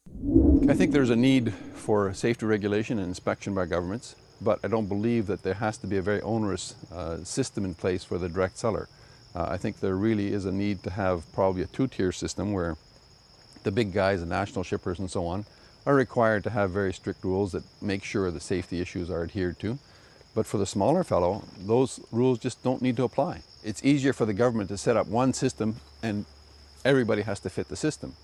I think there's a need for safety regulation and inspection by governments, but I don't believe that there has to be a very onerous system in place for the direct seller. I think there really is a need to have probably a two-tier system where the big guys, the national shippers and so on, are required to have very strict rules that make sure the safety issues are adhered to. But for the smaller fellow, those rules just don't need to apply. It's easier for the government to set up one system and everybody has to fit the system.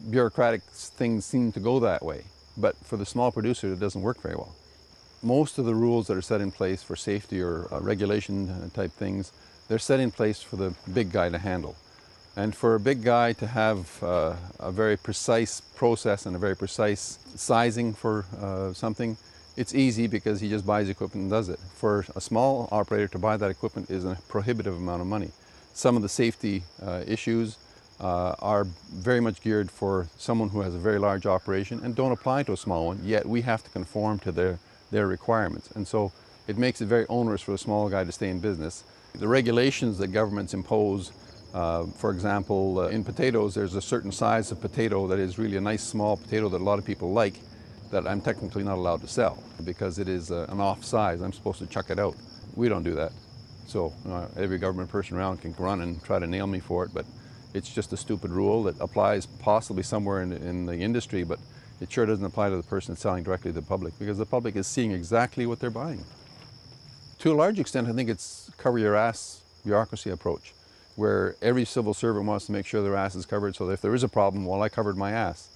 Bureaucratic things seem to go that way, but for the small producer it doesn't work very well. Most of the rules that are set in place for safety or regulation type things, they're set in place for the big guy to handle. And for a big guy to have a very precise process and a very precise sizing for something, it's easy because he just buys equipment and does it. For a small operator to buy that equipment is a prohibitive amount of money. Some of the safety issues are very much geared for someone who has a very large operation and don't apply to a small one, yet we have to conform to their requirements. And so it makes it very onerous for a small guy to stay in business. The regulations that governments impose, for example, in potatoes, there's a certain size of potato that is really a nice small potato that a lot of people like, that I'm technically not allowed to sell because it is an off size. I'm supposed to chuck it out. We don't do that. So every government person around can run and try to nail me for it, but it's just a stupid rule that applies possibly somewhere in the industry, but it sure doesn't apply to the person selling directly to the public because the public is seeing exactly what they're buying. To a large extent, I think it's cover your ass bureaucracy approach, where every civil servant wants to make sure their ass is covered, so that if there is a problem, well, I covered my ass.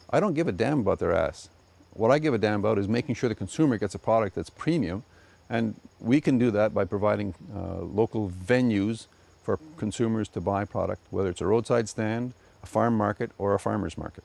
I don't give a damn about their ass. What I give a damn about is making sure the consumer gets a product that's premium, and we can do that by providing local venues for consumers to buy product, whether it's a roadside stand, a farm market, or a farmer's market.